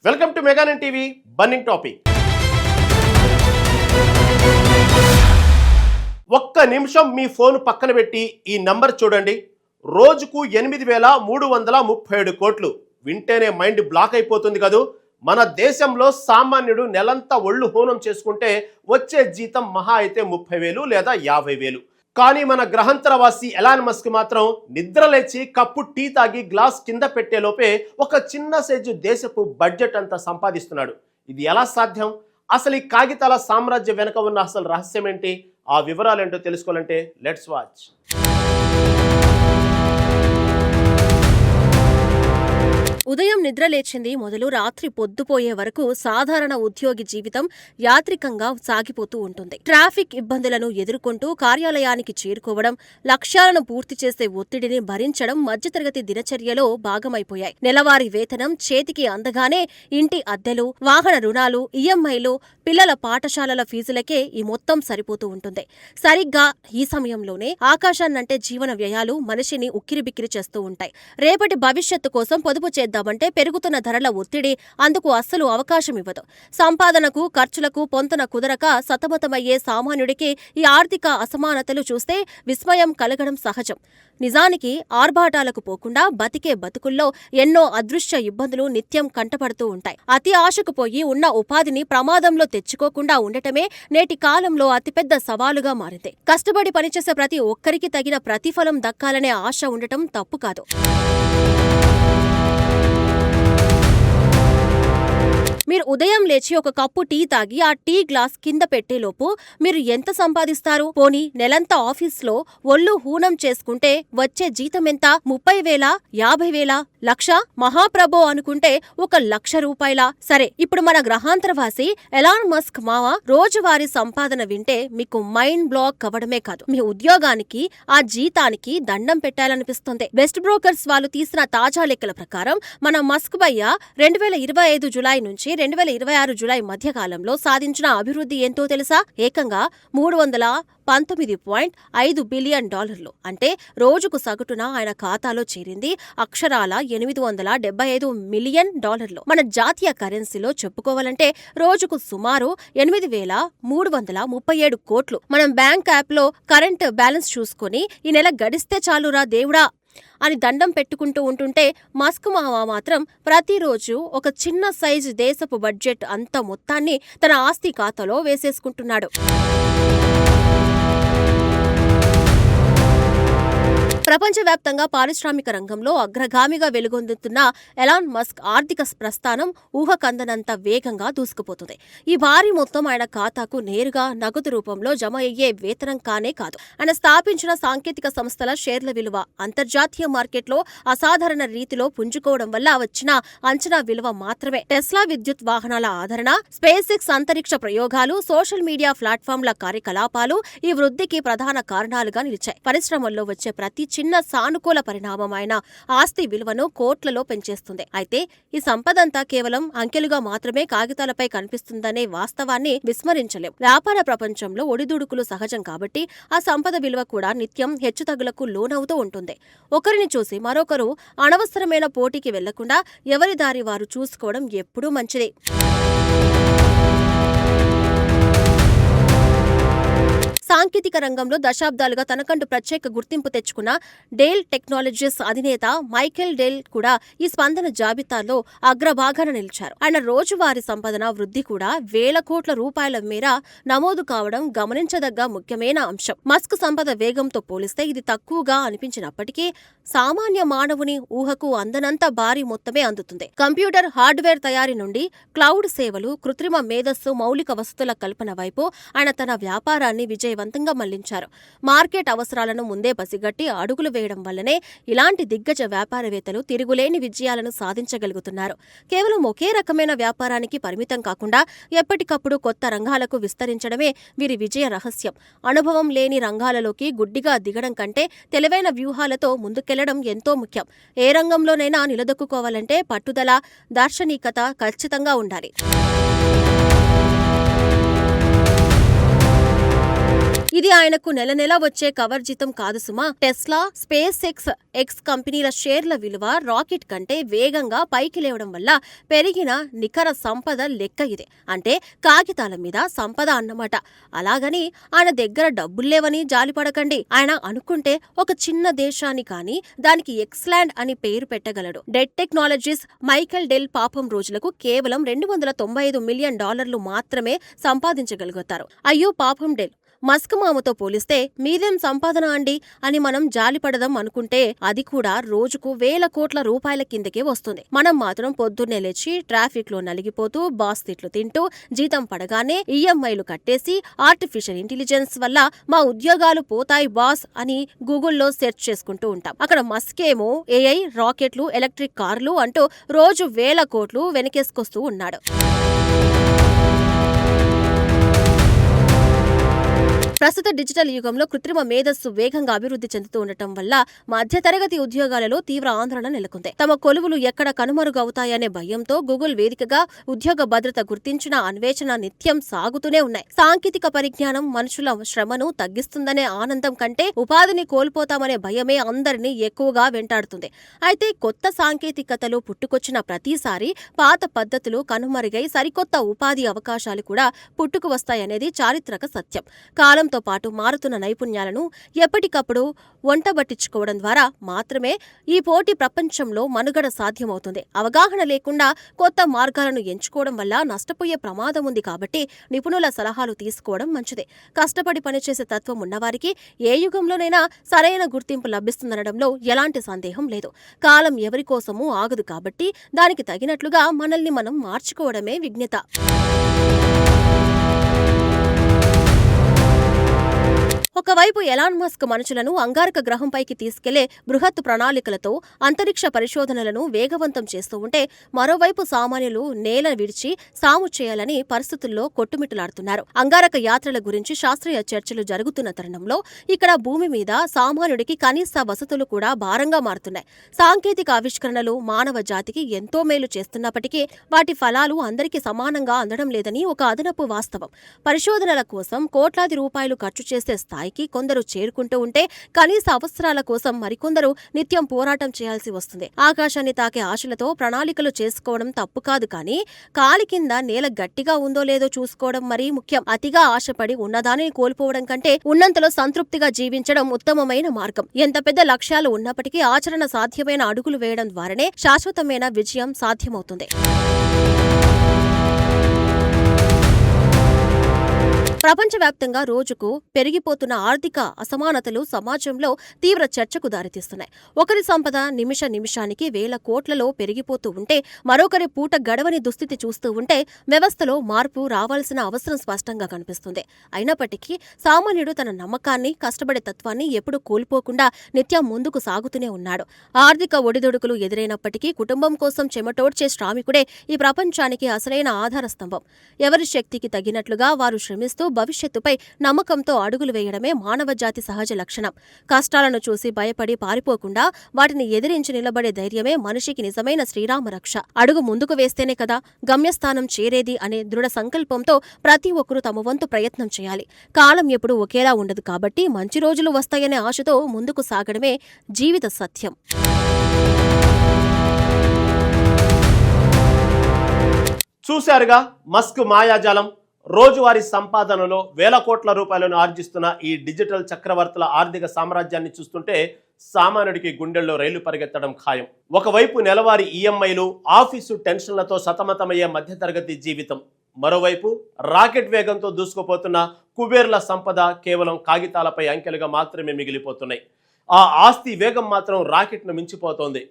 Welcome to మెగానన్ TV burning topic. ఒక్క నిమిషం మీ ఫోన్ పక్కన పెట్టి ఈ నంబర్ చూడండి. రోజుకు 8,337 కోట్లు. వింటేనే మైండ్ బ్లాక్ అయిపోతుంది కదూ. మన దేశంలో సామాన్యుడు నెలంతా ఒళ్ళు హూనం చేసుకుంటే వచ్చే జీతం మహా అయితే 30,000 లేదా 50,000. కానీ మన గ్రహాంతరవాసి ఎలాన్ మస్క్ మాత్రం నిద్ర లేచి కప్పు టీ తాగి గ్లాస్ కింద పెట్టే లోపే ఒక చిన్న సైజు దేశపు బడ్జెట్ అంతా సంపాదిస్తున్నాడు. ఇది ఎలా సాధ్యం? అసలు ఈ కాగితాల సామ్రాజ్యం వెనుక ఉన్న అసలు రహస్యం ఏంటి? ఆ వివరాలు ఏంటో తెలుసుకోవాలంటే లెట్స్ వాచ్. ఉదయం నిద్ర లేచింది మొదలు రాత్రి పొద్దుపోయే వరకు సాధారణ ఉద్యోగి జీవితం యాత్రికంగా సాగిపోతూ ఉంటుంది. ట్రాఫిక్ ఇబ్బందులను ఎదుర్కొంటూ కార్యాలయానికి చేరుకోవడం, లక్ష్యాలను పూర్తి చేసే ఒత్తిడిని భరించడం మధ్యతరగతి దినచర్యలో భాగమైపోయాయి. నెలవారీ వేతనం చేతికి అందగానే ఇంటి అద్దెలు, వాహన రుణాలు, ఈఎంఐలు, పిల్లల పాఠశాలల ఫీజులకే ఈ మొత్తం సరిపోతూ ఉంటుంది. సరిగ్గా ఈ సమయంలోనే ఆకాశాన్నంటే జీవన వ్యయాలు మనిషిని ఉక్కిరిబిక్కిరి చేస్తూ ఉంటాయి. రేపటి భవిష్యత్తు కోసం పొదుపు చేద్దామంటే పెరుగుతున్న ధరల ఒత్తిడి అందుకు అస్సలు అవకాశం ఇవ్వదు. సంపాదనకు ఖర్చులకు పొంతన కుదరక సతమతమయ్యే సామాన్యుడికి ఈ ఆర్థిక అసమానతలు చూస్తే విస్మయం కలగడం సహజం. నిజానికి ఆర్భాటాలకు పోకుండా బతికే బతుకుల్లో ఎన్నో అదృశ్య ఇబ్బందులు నిత్యం కంటపడుతూ ఉంటాయి. అతి ఆశకు పోయి ఉన్న ఉపాధిని ప్రమాదంలో తెచ్చుకోకుండా ఉండటమే నేటి కాలంలో అతిపెద్ద సవాలుగా మారింది. కష్టపడి పనిచేసే ప్రతి ఒక్కరికి తగిన ప్రతిఫలం దక్కాలనే ఆశ ఉండటం తప్పు కాదు. మీరు ఉదయం లేచి ఒక కప్పు టీ తాగి ఆ టీ గ్లాస్ కింద పెట్టేలోపు మీరు ఎంత సంపాదిస్తారు? పోనీ నెలంతా ఆఫీస్లో ఒళ్ళు హూనం చేసుకుంటే వచ్చే జీతం ఎంత? 30,000, 50,000, 1,00,000? మహాప్రభో అనుకుంటే 1,00,000 రూపాయల. సరే, ఇప్పుడు మన గ్రహాంతరవాసి ఎలాన్ మస్క్ మావ రోజువారీ సంపాదన వింటే మీకు మైండ్ బ్లాక్ అవ్వడమే కాదు, మీ ఉద్యోగానికి ఆ జీతానికి దండం పెట్టాలనిపిస్తుంది. వెస్ట్ బ్రోకర్స్ వాళ్ళు తీసిన తాజా లెక్కల ప్రకారం మన మస్క్ భయ్య 2025 జులై నుంచి 2026 జులై మధ్యకాలంలో సాధించిన అభివృద్ధి ఎంతో తెలుసా? ఏకంగా $319.5 బిలియన్. అంటే రోజుకు సగటున ఆయన ఖాతాలో చేరింది అక్షరాల $875 మిలియన్. మన జాతీయ కరెన్సీలో చెప్పుకోవాలంటే రోజుకు సుమారు 8,337 కోట్లు. మనం బ్యాంక్ యాప్లో కరెంట్ బ్యాలెన్స్ చూసుకొని ఈ నెల గడిస్తే చాలురా దేవుడా అని దండం పెట్టుకుంటూ ఉంటుంటే మస్క్ మావ మాత్రం ప్రతిరోజు ఒక చిన్న సైజు దేశపు బడ్జెట్ అంత మొత్తాన్ని తన ఆస్తి ఖాతాలో వేసేసుకుంటున్నాడు. ప్రపంచవ్యాప్తంగా పారిశ్రామిక రంగంలో అగ్రగామిగా వెలుగొందుతున్న ఎలాన్ మస్క్ ఆర్థిక ప్రస్థానం ఊహకందనంత వేగంగా దూసుకుపోతుంది. ఈ భారీ మొత్తం ఆయన ఖాతాకు నేరుగా నగదు రూపంలో జమ అయ్యే వేతనం కానే కాదు, ఆయన స్థాపించిన సాంకేతిక సంస్థల షేర్ల విలువ అంతర్జాతీయ మార్కెట్లో అసాధారణ రీతిలో పుంజుకోవడం వల్ల వచ్చిన అంచనా విలువ మాత్రమే. టెస్లా విద్యుత్ వాహనాల ఆదరణ, స్పేస్ ఎక్స్ అంతరిక్ష ప్రయోగాలు, సోషల్ మీడియా ప్లాట్ఫామ్ల కార్యకలాపాలు ఈ వృద్ధికి ప్రధాన కారణాలుగా నిలిచాయి. పరిశ్రమల్లో వచ్చే ప్రతి చిన్న సానుకూల పరిణామం ఆయన ఆస్తి విలువను కోట్లలో పెంచేస్తుంది. అయితే ఈ సంపదంతా కేవలం అంకెలుగా మాత్రమే కాగితాలపై కనిపిస్తుందనే వాస్తవాన్ని విస్మరించలేం. వ్యాపార ప్రపంచంలో ఒడిదుడుకులు సహజం కాబట్టి ఆ సంపద విలువ కూడా నిత్యం హెచ్చుతగులకు లోనవుతూ ఉంటుంది. ఒకరిని చూసి మరొకరు అనవసరమైన పోటీకి వెళ్లకుండా ఎవరి దారి వారు చూసుకోవడం ఎప్పుడూ మంచిది. సాంకేతిక రంగంలో దశాబ్దాలుగా తనకంటూ ప్రత్యేక గుర్తింపు తెచ్చుకున్న డెల్ టెక్నాలజీస్ అధినేత మైకేల్ డెల్ కూడా ఈ స్పందన జాబితాలో అగ్రభాగాన నిలిచారు. ఆయన రోజువారీ సంపాదన వృద్ధి కూడా వేల కోట్ల రూపాయల మేర నమోదు కావడం గమనించదగ్గ ముఖ్యమైన అంశం. మస్క్ సంపద వేగంతో పోలిస్తే ఇది తక్కువగా అనిపించినప్పటికీ సామాన్య మానవుని ఊహకు అందనంత భారీ మొత్తమే అందుతుంది. కంప్యూటర్ హార్డ్వేర్ తయారీ నుండి క్లౌడ్ సేవలు, కృత్రిమ మేధస్సు, మౌలిక వసతుల కల్పన వైపు ఆయన తన వ్యాపారాన్ని విజయవంతంగా మళ్లించారు. మార్కెట్ అవసరాలను ముందే పసిగట్టి అడుగులు వేయడం వల్లనే ఇలాంటి దిగ్గజ వ్యాపారవేత్తలు తిరుగులేని విజయాలను సాధించగలుగుతున్నారు. కేవలం ఒకే రకమైన వ్యాపారానికి పరిమితం కాకుండా ఎప్పటికప్పుడు కొత్త రంగాలకు విస్తరించడమే వీరి విజయ రహస్యం. అనుభవం లేని రంగాలలోకి గుడ్డిగా దిగడం కంటే తెలివైన వ్యూహాలతో ముందుకెళ్లడం ఎంతో ముఖ్యం. ఏ రంగంలోనైనా నిలదొక్కుకోవాలంటే పట్టుదల, దార్శనికత ఖచ్చితంగా ఉండాలి. ఇది ఆయనకు నెల నెల వచ్చే కవర్ జీతం కాదు సుమా. టెస్లా, స్పేస్ ఎక్స్ కంపెనీల షేర్ల విలువ రాకెట్ కంటే వేగంగా పైకి లేవడం వల్ల పెరిగిన నికర సంపద లెక్క ఇదే. అంటే కాగితాల మీద సంపద అన్నమాట. అలాగని ఆయన దగ్గర డబ్బుల్లేవని జాలిపడకండి. ఆయన అనుకుంటే ఒక చిన్న దేశాన్ని కానీ దానికి ఎక్స్లాండ్ అని పేరు పెట్టగలడు. డెడ్ టెక్నాలజీస్ మైకెల్ డెల్ పాపం రోజులకు కేవలం $295 మిలియన్ మాత్రమే సంపాదించగలుగుతారు. అయ్యో పాపం డెల్, మస్క్ మామతో పోలిస్తే మీదేం సంపాదన అండి అని మనం జాలిపడదాం అనుకుంటే అది కూడా రోజుకు వేల కోట్ల రూపాయల కిందకే వస్తుంది. మనం మాత్రం పొద్దున్నే లేచి ట్రాఫిక్ లో నలిగిపోతూ బాస్ తిట్లు తింటూ జీతం పడగానే ఈఎంఐలు కట్టేసి ఆర్టిఫిషియల్ ఇంటెలిజెన్స్ వల్ల మా ఉద్యోగాలు పోతాయి బాస్ అని గూగుల్లో సెర్చ్ చేసుకుంటూ ఉంటాం. అక్కడ మస్క్ ఏమో ఏఐ, రాకెట్లు, ఎలక్ట్రిక్ కార్లు అంటూ రోజు వేల కోట్లు వెనకేసుకొస్తూ ఉన్నాడు. ప్రస్తుత డిజిటల్ యుగంలో కృత్రిమ మేధస్సు వేగంగా అభివృద్ధి చెందుతూ ఉండటం వల్ల మధ్యతరగతి ఉద్యోగాలలో తీవ్ర ఆందోళన నెలకొంది. తమ కొలువులు ఎక్కడ కనుమరుగవుతాయనే భయంతో గూగుల్ వేదికగా ఉద్యోగ భద్రత గుర్తించిన అన్వేషణ నిత్యం సాగుతూనే ఉన్నాయి. సాంకేతిక పరిజ్ఞానం మనుషుల శ్రమను తగ్గిస్తుందనే ఆనందం కంటే ఉపాధిని కోల్పోతామనే భయమే అందరినీ ఎక్కువగా వెంటాడుతుంది. అయితే కొత్త సాంకేతికతలు పుట్టుకొచ్చిన ప్రతిసారి పాత పద్ధతులు కనుమరుగై సరికొత్త ఉపాధి అవకాశాలు కూడా పుట్టుకు వస్తాయనేది చారిత్రక సత్యం. కాలంతో పాటు మారుతున్న నైపుణ్యాలను ఎప్పటికప్పుడు వంటబట్టించుకోవడం ద్వారా మాత్రమే ఈ పోటీ ప్రపంచంలో మనుగడ సాధ్యమవుతుంది. అవగాహన లేకుండా కొత్త మార్గాలను ఎంచుకోవడం వల్ల నష్టపోయే ప్రమాదం ఉంది. కాబట్టి నిపుణుల సలహాలు తీసుకోవడం మంచిదే. కష్టపడి పనిచేసే తత్వం ఉన్నవారికి ఏ యుగంలోనైనా సరైన గుర్తింపు లభిస్తుందనడంలో ఎలాంటి సందేహం లేదు. కాలం ఎవరి కోసమూ ఆగదు కాబట్టి దానికి తగినట్లుగా మనల్ని మనం మార్చుకోవడమే విజ్ఞత. ఒకవైపు ఎలాన్ మస్క్ మనుషులను అంగారక గ్రహంపైకి తీసుకెళ్లే బృహత్ ప్రణాళికలతో అంతరిక్ష పరిశోధనలను వేగవంతం చేస్తూ ఉంటే, మరోవైపు సామాన్యులు నేల విడిచి సాము చేయాలని పరిస్థితుల్లో కొట్టుమిట్టులాడుతున్నారు. అంగారక యాత్రల గురించి శాస్త్రీయ చర్చలు జరుగుతున్న తరుణంలో ఇక్కడ భూమి మీద సామాన్యుడికి కనీస వసతులు కూడా భారంగా మారుతున్నాయి. సాంకేతిక ఆవిష్కరణలు మానవ జాతికి ఎంతో మేలు చేస్తున్నప్పటికీ వాటి ఫలాలు అందరికీ సమానంగా అందడం లేదని ఒక అదనపు వాస్తవం. పరిశోధనల కోసం కోట్లాది రూపాయలు ఖర్చు చేసే స్థాయికి కొందరు చేరుకుంటూ ఉంటే, కనీస అవసరాల కోసం మరికొందరు నిత్యం పోరాటం చేయాల్సి వస్తుంది. ఆకాశాన్ని తాకే ఆశలతో ప్రణాళికలు చేసుకోవడం తప్పు కాదు, కానీ కాలి కింద నేల గట్టిగా ఉందో లేదో చూసుకోవడం మరీ ముఖ్యం. అతిగా ఆశపడి ఉన్నదానిని కోల్పోవడం కంటే ఉన్నంతలో సంతృప్తిగా జీవించడం ఉత్తమమైన మార్గం. ఎంత పెద్ద లక్ష్యాలు ఉన్నప్పటికీ ఆచరణ సాధ్యమైన అడుగులు వేయడం ద్వారానే శాశ్వతమైన విజయం సాధ్యమవుతుంది. ప్రపంచవ్యాప్తంగా రోజుకు పెరిగిపోతున్న ఆర్థిక అసమానతలు సమాజంలో తీవ్ర చర్చకు దారితీస్తున్నాయి. ఒకరి సంపద నిమిషానికి వేల కోట్లలో పెరిగిపోతూ ఉంటే, మరొకరి పూట గడవని దుస్థితి చూస్తూ ఉంటే వ్యవస్థలో మార్పు రావాల్సిన అవసరం స్పష్టంగా కనిపిస్తుంది. అయినప్పటికీ సామాన్యుడు తన నమ్మకాన్ని, కష్టపడే తత్వాన్ని ఎప్పుడూ కోల్పోకుండా నిత్యం ముందుకు సాగుతూనే ఉన్నాడు. ఆర్థిక ఒడిదుడుకులు ఎదురైనప్పటికీ కుటుంబం కోసం చెమటోడ్చే శ్రామికుడే ఈ ప్రపంచానికి అసలైన ఆధార స్తంభం. ఎవరి శక్తికి తగినట్లుగా వారు శ్రమిస్తూ భవిష్యత్తుపై నమ్మకంతో అడుగులు వేయడమే మానవ జాతి సహజ లక్షణం. కష్టాలను చూసి భయపడి పారిపోకుండా వాటిని ఎదిరించి నిలబడే ధైర్యమే మనిషికి నిజమైన శ్రీరామ రక్ష. అడుగు ముందుకు వేస్తేనే కదా గమ్యస్థానం చేరేది అనే దృఢ సంకల్పంతో ప్రతి ఒక్కరూ తమ వంతు ప్రయత్నం చేయాలి. కాలం ఎప్పుడూ ఒకేలా ఉండదు కాబట్టి మంచి రోజులు వస్తాయనే ఆశతో ముందుకు సాగడమే జీవిత సత్యం. చూశారుగా మస్క్ మాయాజాలం. రోజువారీ సంపాదనలో వేల కోట్ల రూపాయలను ఆర్జిస్తున్న ఈ డిజిటల్ చక్రవర్తుల ఆర్థిక సామ్రాజ్యాన్ని చూస్తుంటే సామాన్యుడికి గుండెల్లో రైలు పరిగెత్తడం ఖాయం. ఒకవైపు నెలవారీ ఈఎంఐలు, ఆఫీసు టెన్షన్లతో సతమతమయ్యే మధ్యతరగతి జీవితం, మరోవైపు రాకెట్ వేగంతో దూసుకుపోతున్న కుబేర్ల సంపద కేవలం కాగితాలపై అంకెలుగా మాత్రమే మిగిలిపోతున్నాయి. ఆ ఆస్తి వేగం మాత్రం రాకెట్ను మించిపోతోంది.